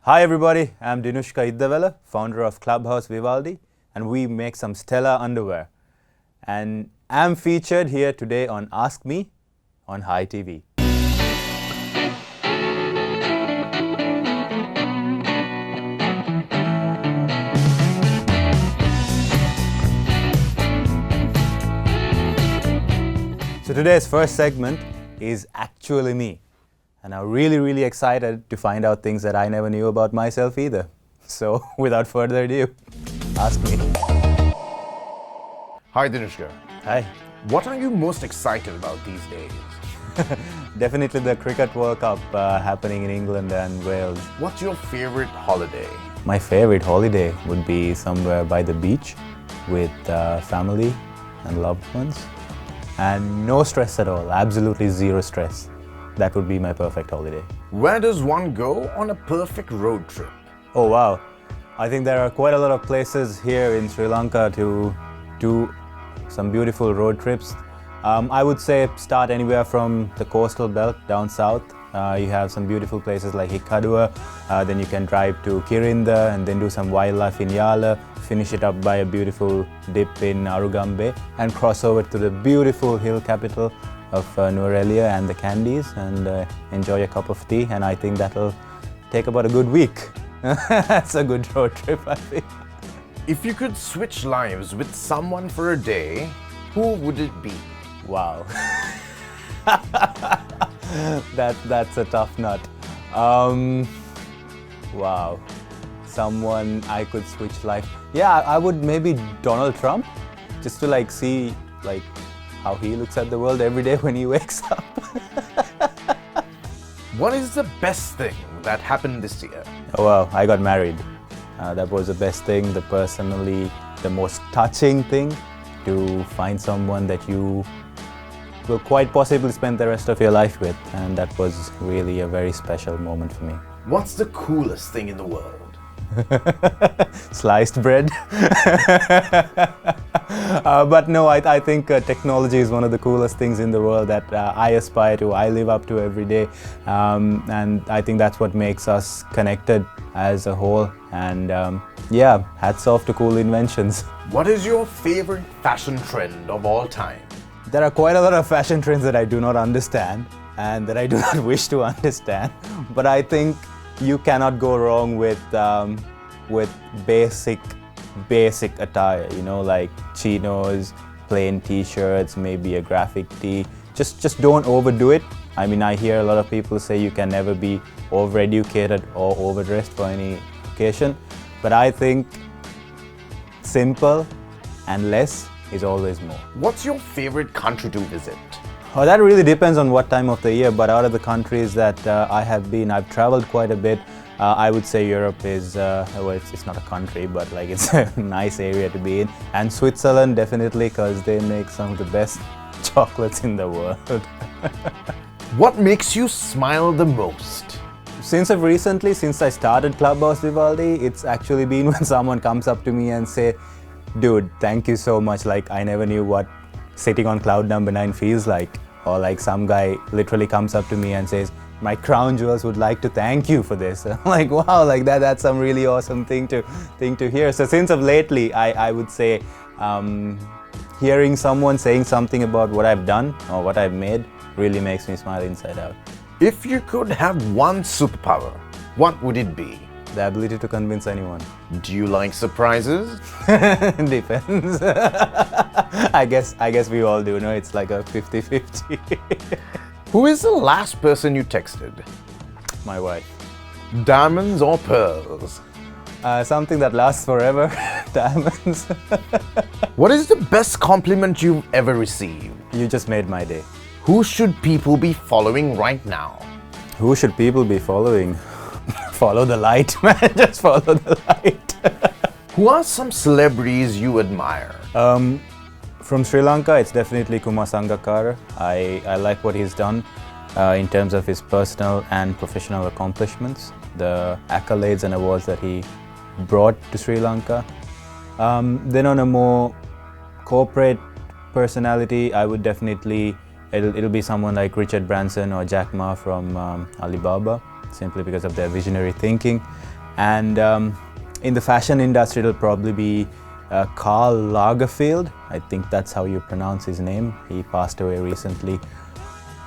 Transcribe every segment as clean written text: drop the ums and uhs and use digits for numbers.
Hi everybody, I'm Dinushka Iddawela, founder of Clubhouse Vivaldi, and we make some stellar underwear. And I'm featured here today on Ask Me on Hi TV. So today's first segment is actually me. And I'm really excited to find out things that I never knew about myself either. So without further ado, ask me. Hi Dinushka. Hi. What are you most excited about these days? Definitely the Cricket World Cup happening in England and Wales. What's your favorite holiday? My favorite holiday would be somewhere by the beach with family and loved ones. And no stress at all, absolutely zero stress. That would be my perfect holiday. Where does one go on a perfect road trip? Oh wow, I think there are quite a lot of places here in Sri Lanka to do some beautiful road trips. I would say start anywhere from the coastal belt down south. You have some beautiful places like Hikkaduwa, then you can drive to Kirinda and then do some wildlife in Yala, finish it up by a beautiful dip in Arugambe and cross over to the beautiful hill capital of Nuwara and the Candies and enjoy a cup of tea, and I think that'll take about a good week. That's a good road trip, I think. If you could switch lives with someone for a day, who would it be? Wow. That's a tough nut. Wow. Someone I could switch life. Yeah, I would maybe Donald Trump, just to see how he looks at the world every day when he wakes up. What is the best thing that happened this year? Oh wow, I got married. That was the best thing, the most touching thing, to find someone that you will quite possibly spend the rest of your life with, and that was really a very special moment for me. What's the coolest thing in the world? Sliced bread. But no, I think technology is one of the coolest things in the world that I aspire to, I live up to every day. And I think that's what makes us connected as a whole. And yeah, hats off to cool inventions. What is your favorite fashion trend of all time? There are quite a lot of fashion trends that I do not understand and that I do not wish to understand. But I think you cannot go wrong with basic attire, like chinos, plain t-shirts, maybe a graphic tee. Just don't overdo it. I mean, I hear a lot of people say you can never be overeducated or overdressed for any occasion, but I think simple and less is always more. What's your favorite country to visit? Oh, that really depends on what time of the year, but out of the countries that I have been, I've traveled quite a bit. I would say Europe is, well, it's not a country, but it's a nice area to be in. And Switzerland, definitely, because they make some of the best chocolates in the world. What makes you smile the most? Since I started Clubhouse Vivaldi, it's actually been when someone comes up to me and say, dude, thank you so much. I never knew what sitting on cloud number 9 feels like. Or some guy literally comes up to me and says, my crown jewels would like to thank you for this. I'm like, wow, that's some really awesome thing to hear. So since of lately, I would say hearing someone saying something about what I've done or what I've made really makes me smile inside out. If you could have one superpower, what would it be? The ability to convince anyone. Do you like surprises? Depends. I guess we all do, no? It's like a 50-50. Who is the last person you texted? My wife. Diamonds or pearls? Something that lasts forever. Diamonds. What is the best compliment you've ever received? You just made my day. Who should people be following right now? Who should people be following? Follow the light, man. Just follow the light. Who are some celebrities you admire? From Sri Lanka, it's definitely Kumar Sangakkara. I like what he's done in terms of his personal and professional accomplishments, the accolades and awards that he brought to Sri Lanka. Then on a more corporate personality, I would definitely, it'll be someone like Richard Branson or Jack Ma from Alibaba, simply because of their visionary thinking. And in the fashion industry, it'll probably be Karl Lagerfeld. I think that's how you pronounce his name. He passed away recently.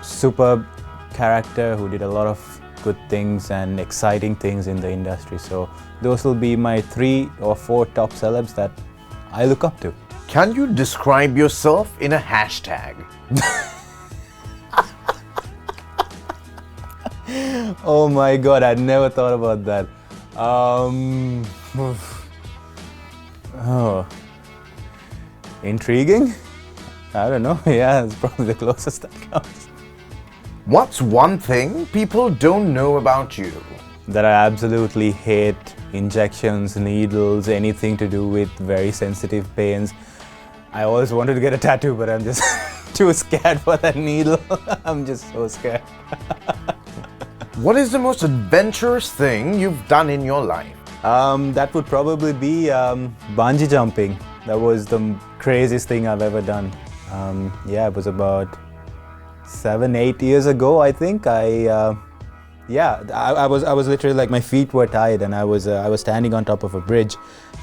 Superb character who did a lot of good things and exciting things in the industry. So those will be my 3 or 4 top celebs that I look up to. Can you describe yourself in a hashtag? Oh my god, I never thought about that. Intriguing? I don't know. Yeah, it's probably the closest that comes. What's one thing people don't know about you? That I absolutely hate injections, needles, anything to do with very sensitive pains. I always wanted to get a tattoo, but I'm just too scared for that needle. I'm just so scared. What is the most adventurous thing you've done in your life? That would probably be bungee jumping. That was the craziest thing I've ever done. Yeah, it was about 7-8 years ago, I think. I was literally like, my feet were tied, and I was standing on top of a bridge,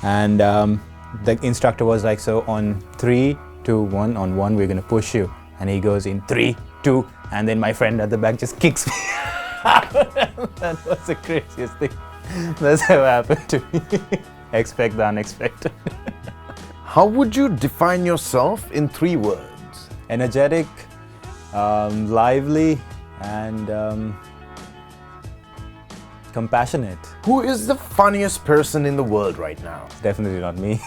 and the instructor was like, so on 3, 2, 1, on 1 we're gonna push you, and he goes in 3, 2, and then my friend at the back just kicks me out. That was the craziest thing that's ever happened to me. Expect the unexpected. How would you define yourself in 3 words? Energetic, lively, and compassionate. Who is the funniest person in the world right now? Definitely not me.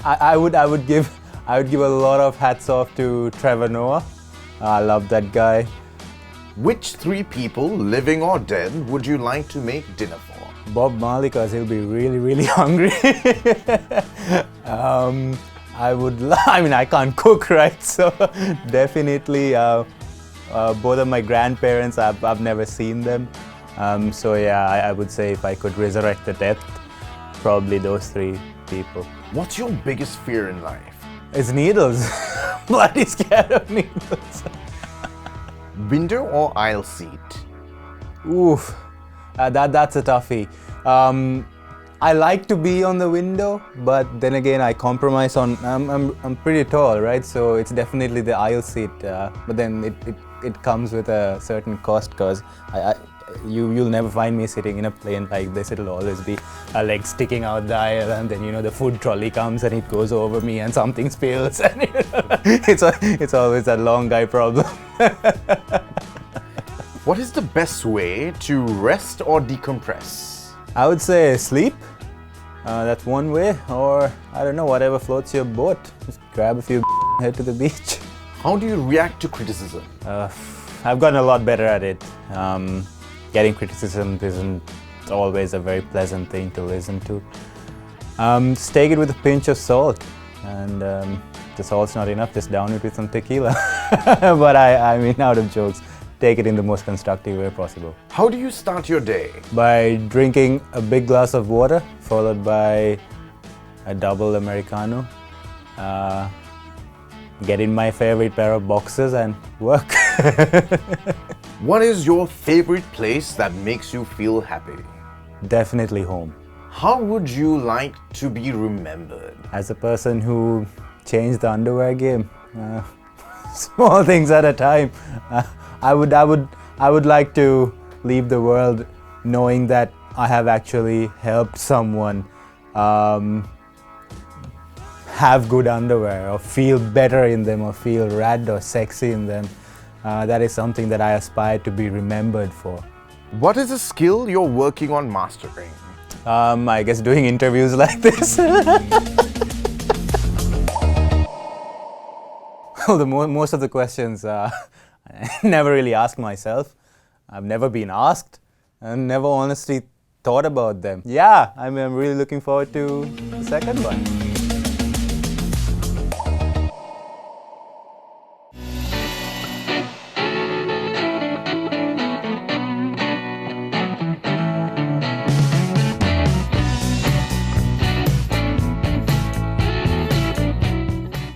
I would give a lot of hats off to Trevor Noah. I love that guy. Which 3 people, living or dead, would you like to make dinner for? Bob Marley, because he'll be really, really hungry. I mean, I can't cook, right? So definitely both of my grandparents, I've never seen them. So yeah, I would say if I could resurrect the dead, probably those 3 people. What's your biggest fear in life? It's needles. Bloody scared of needles. Window or aisle seat? Oof, that's a toughie. I like to be on the window, but then again, I compromise on. I'm pretty tall, right? So it's definitely the aisle seat. But then it comes with a certain cost, because you'll never find me sitting in a plane like this. It'll always be a leg sticking out the aisle, and then the food trolley comes and it goes over me and something spills, and it's always that long guy problem. What is the best way to rest or decompress? I would say sleep. That's one way, or I don't know, whatever floats your boat. Just grab a few, head to the beach. How do you react to criticism? I've gotten a lot better at it. Getting criticism isn't always a very pleasant thing to listen to. Just take it with a pinch of salt, and the salt's not enough, just down it with some tequila. But I mean, out of jokes, take it in the most constructive way possible. How do you start your day? By drinking a big glass of water, followed by a double Americano. Get in my favorite pair of boxers and work. What is your favorite place that makes you feel happy? Definitely home. How would you like to be remembered? As a person who changed the underwear game, small things at a time. I would like to leave the world knowing that I have actually helped someone have good underwear, or feel better in them, or feel rad or sexy in them. That is something that I aspire to be remembered for. What is a skill you're working on mastering? I guess doing interviews like this. Well, most of the questions I never really ask myself. I've never been asked, and never honestly thought about them. Yeah, I'm really looking forward to the second one.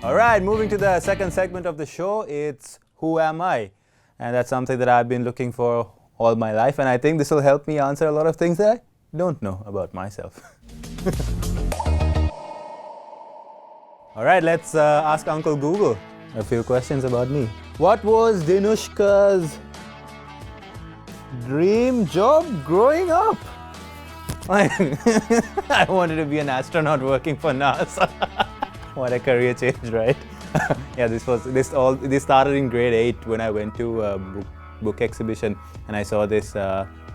Alright, moving to the second segment of the show, it's Who Am I? And that's something that I've been looking for all my life, and I think this will help me answer a lot of things that I don't know about myself. All right, let's ask Uncle Google a few questions about me. What was Dinushka's dream job growing up? I wanted to be an astronaut working for NASA. What a career change, right? Yeah, this started in grade 8 when I went to a book exhibition, and I saw this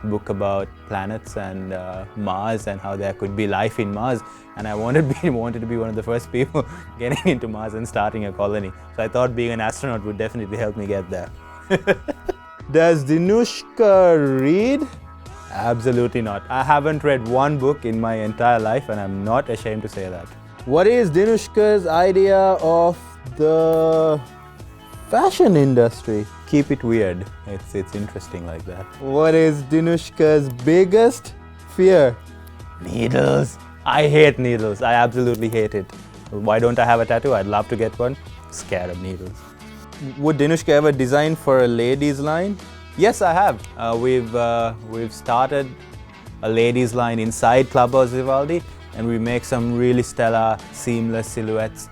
book about planets and Mars and how there could be life in Mars, and I wanted to be one of the first people getting into Mars and starting a colony. So I thought being an astronaut would definitely help me get there. Does Dinushka read? Absolutely not. I haven't read one book in my entire life, and I'm not ashamed to say that. What is Dinushka's idea of the fashion industry? Keep it weird. It's interesting like that. What is Dinushka's biggest fear? Needles. I hate needles. I absolutely hate it. Why don't I have a tattoo? I'd love to get one. Scared of needles. Would Dinushka ever design for a ladies' line? Yes, I have. We've started a ladies' line inside Clubhouse Vivaldi, and we make some really stellar seamless silhouettes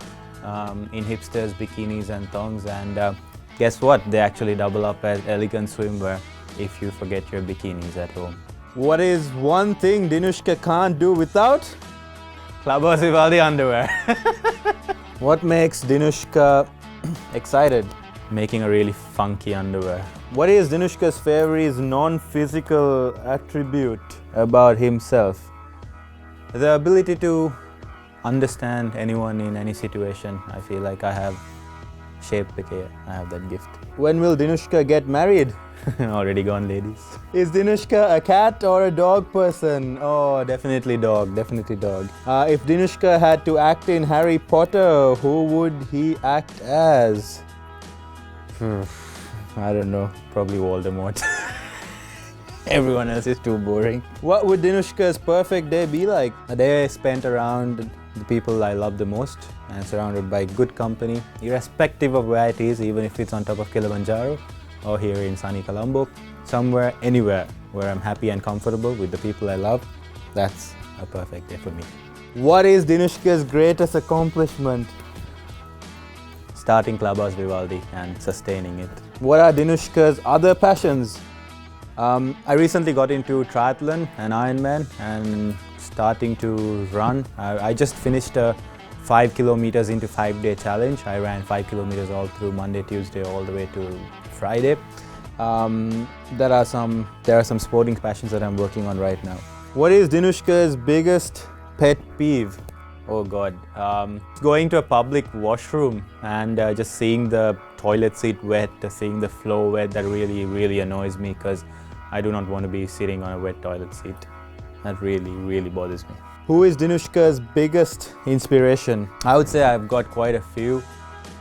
in hipsters, bikinis and thongs, and guess what? They actually double up as elegant swimwear if you forget your bikinis at home. What is one thing Dinushka can't do without? Clubhouse Vivaldi underwear. What makes Dinushka excited? Making a really funky underwear. What is Dinushka's favorite non-physical attribute about himself? The ability to understand anyone in any situation. I feel like I have shaped the cake. I have that gift. When will Dinushka get married? Already gone, ladies. Is Dinushka a cat or a dog person? Oh, definitely dog. Definitely dog. If Dinushka had to act in Harry Potter, who would he act as? I don't know. Probably Voldemort. Everyone else is too boring. What would Dinushka's perfect day be like? A day spent around the people I love the most and surrounded by good company, irrespective of where it is, even if it's on top of Kilimanjaro or here in sunny Colombo. Somewhere, anywhere where I'm happy and comfortable with the people I love. That's a perfect day for me. What is Dinushka's greatest accomplishment? Starting Clubhouse Vivaldi and sustaining it. What are Dinushka's other passions? I recently got into triathlon and Ironman and starting to run. I just finished a 5 kilometers into 5-day challenge. I ran 5 kilometers all through Monday, Tuesday, all the way to Friday. There are some sporting passions that I'm working on right now. What is Dinushka's biggest pet peeve? Oh God, going to a public washroom and just seeing the toilet seat wet, seeing the floor wet, that really annoys me because I do not want to be sitting on a wet toilet seat. That really bothers me. Who is Dinushka's biggest inspiration? I would say I've got quite a few,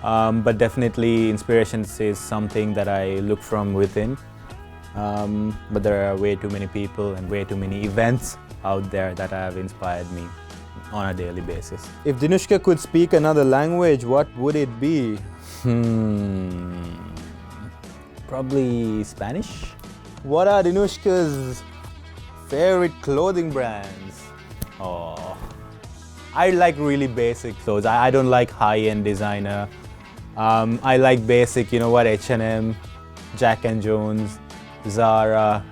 but definitely inspiration is something that I look from within. But there are way too many people and way too many events out there that have inspired me on a daily basis. If Dinushka could speak another language, what would it be? Probably Spanish. What are Dinushka's favorite clothing brands? Oh, I like really basic clothes. I don't like high-end designer. I like basic, you know what, H&M, Jack and Jones, Zara.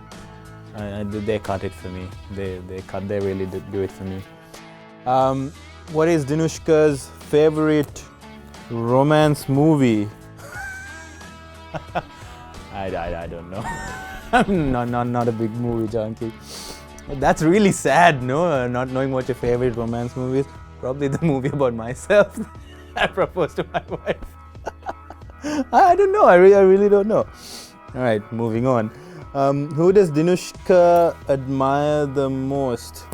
They cut it for me. They really do it for me. What is Dinushka's favorite romance movie? I don't know. I'm not a big movie junkie. That's really sad, no? Not knowing what your favorite romance movie is. Probably the movie about myself. I proposed to my wife. I don't know. I really don't know. All right, moving on. Who does Dinushka admire the most?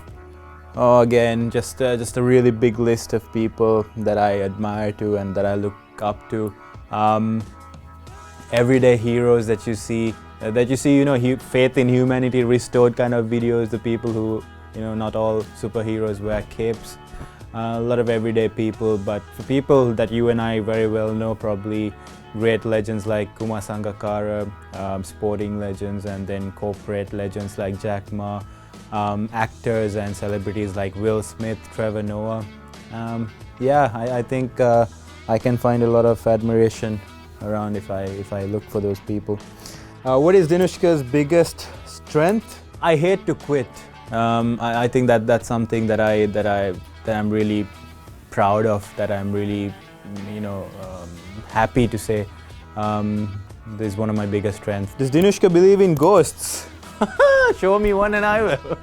Oh, again, just a really big list of people that I admire to and that I look up to. Everyday heroes that you see, you know, faith in humanity restored kind of videos. The people who, you know, not all superheroes wear capes. a lot of everyday people, but for people that you and I very well know, probably great legends like Kumar Sangakkara, sporting legends, and then corporate legends like Jack Ma, actors and celebrities like Will Smith, Trevor Noah. I think I can find a lot of admiration around if I look for those people. What is Dinushka's biggest strength? I hate to quit. I think that's something that I'm really proud of, that I'm really, happy to say. This is one of my biggest strengths. Does Dinushka believe in ghosts? Show me one and I will.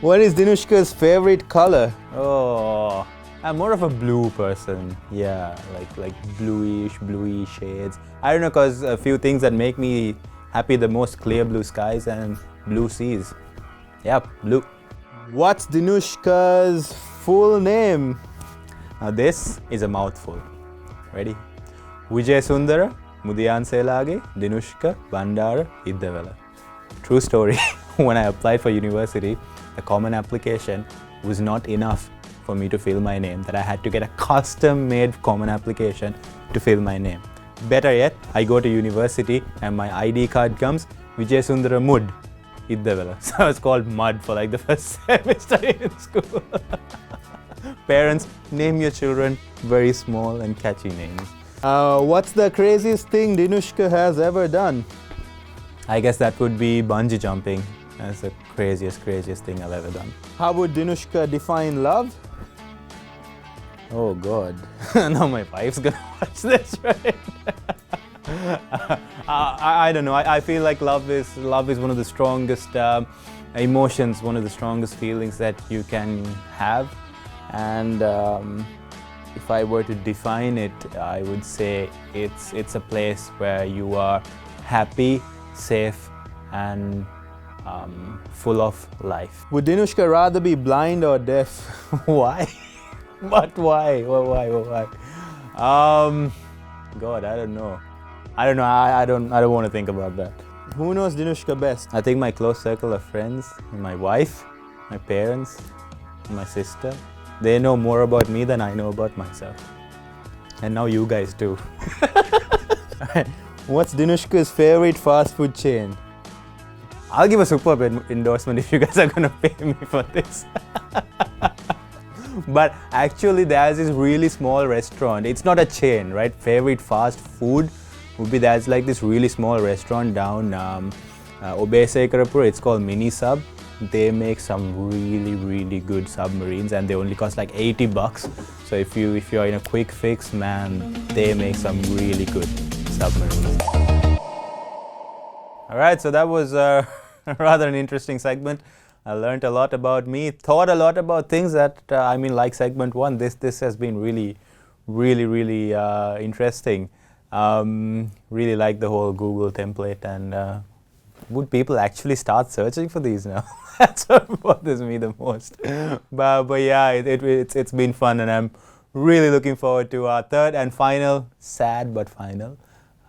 What is Dinushka's favorite color? Oh, I'm more of a blue person. Yeah, like bluey shades. I don't know, cause a few things that make me happy the most: clear blue skies and blue seas. Yep, blue. What's Dinushka's full name? Now this is a mouthful. Ready? Vijay Sundara Mudiyanselage Dinushka Bandara Iddawela. True story. When I applied for university, the common application was not enough for me to fill my name, that I had to get a custom-made common application to fill my name. Better yet, I go to university and my ID card comes Vijay Sundara Mud Iddawela. So I was called Mud for like the first semester in school. Parents, name your children very small and catchy names. What's the craziest thing Dinushka has ever done? I guess that would be bungee jumping. That's the craziest thing I've ever done. How would Dinushka define love? Oh God, now my wife's gonna watch this, right? I don't know. I feel like love is one of the strongest emotions, one of the strongest feelings that you can have. And if I were to define it, I would say it's a place where you are happy, safe, and full of life. Would Dinushka rather be blind or deaf? Why? But why? Why? God, I don't know. I don't want to think about that. Who knows Dinushka best? I think my close circle of friends, my wife, my parents, my sister. They know more about me than I know about myself. And now you guys too. What's Dinushka's favorite fast food chain? I'll give a superb endorsement if you guys are gonna pay me for this. But actually there's this really small restaurant. It's not a chain, right? Favorite fast food would be, there's like this really small restaurant down Obesekarapura. It's called Mini Sub. They make some really good submarines and they only cost like $80. So if you're in a quick fix, man, they make some really good submarines. Alright, so that was rather an interesting segment. I learned a lot about me, thought a lot about things that, like segment 1, this has been really interesting. Really like the whole Google template, and would people actually start searching for these now? That's what bothers me the most. But yeah, it's been fun, and I'm really looking forward to our third and final, sad but final,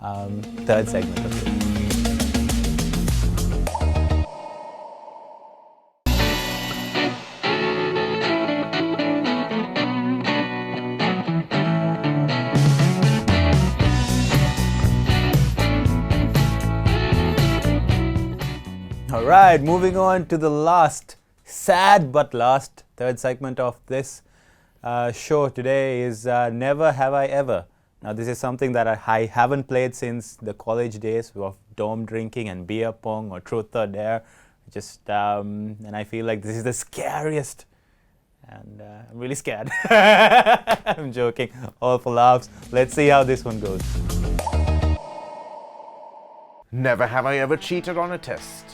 third segment of this. Alright, moving on to the last, sad but last, third segment of this show today is Never Have I Ever. Now this is something that I haven't played since the college days of dorm drinking and beer pong or truth or dare. And I feel like this is the scariest, and I'm really scared. I'm joking, all for laughs. Let's see how this one goes. Never have I ever cheated on a test.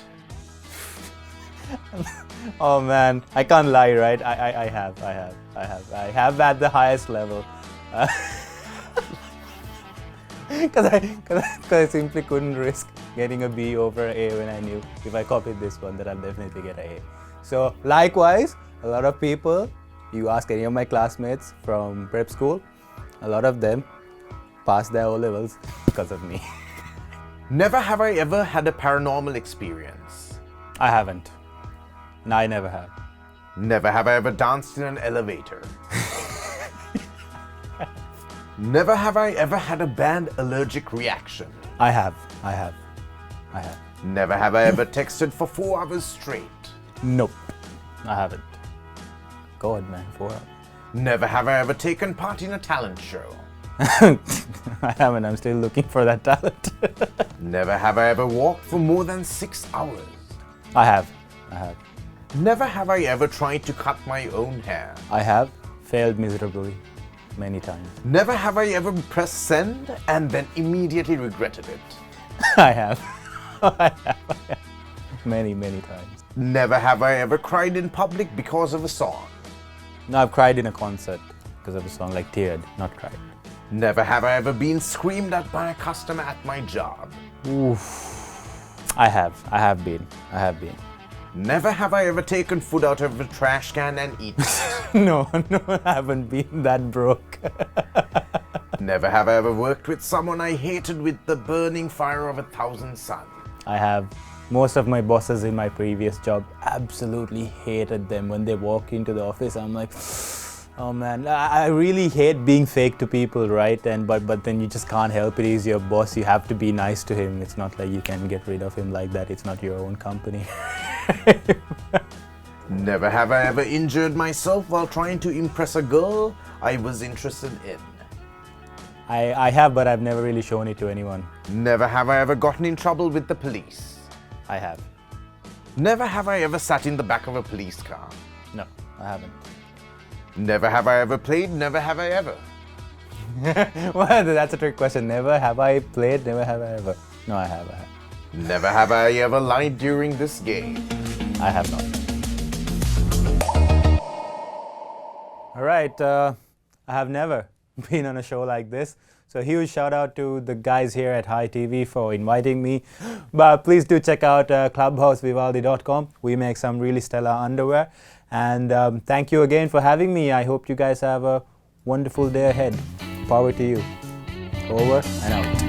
Oh man, I can't lie, right? I have at the highest level. Because I simply couldn't risk getting a B over A when I knew if I copied this one that I'll definitely get an A. So likewise, a lot of people, you ask any of my classmates from prep school, a lot of them passed their O-levels because of me. Never have I ever had a paranormal experience. I haven't. No, I never have. Never have I ever danced in an elevator. Never have I ever had a bad allergic reaction. I have. Never have I ever texted for 4 hours straight. Nope, I haven't. God, man, 4 hours. Never have I ever taken part in a talent show. I haven't. I'm still looking for that talent. Never have I ever walked for more than 6 hours. I have. Never have I ever tried to cut my own hair. I have failed miserably many times. Never have I ever pressed send and then immediately regretted it. I have. I have. Many times. Never have I ever cried in public because of a song. No, I've cried in a concert because of a song, like teared, not cried. Never have I ever been screamed at by a customer at my job. Oof. I have been. Never have I ever taken food out of a trash can and eaten it. No, I haven't been that broke. Never have I ever worked with someone I hated with the burning fire of 1,000 suns. I have. Most of my bosses in my previous job, absolutely hated them. When they walk into the office, I'm like, oh man, I really hate being fake to people, right? But then you just can't help it. He's your boss. You have to be nice to him. It's not like you can get rid of him like that. It's not your own company. Never have I ever injured myself while trying to impress a girl I was interested in. I have, but I've never really shown it to anyone. Never have I ever gotten in trouble with the police. I have. Never have I ever sat in the back of a police car. No, I haven't. Never have I ever played, never have I ever. Well, that's a trick question. Never have I played, never have I ever. No, I have. Never have I ever lied during this game. I have not. All right, I have never been on a show like this. So huge shout out to the guys here at High TV for inviting me. But please do check out clubhousevivaldi.com. We make some really stellar underwear. And thank you again for having me. I hope you guys have a wonderful day ahead. Power to you. Over and out.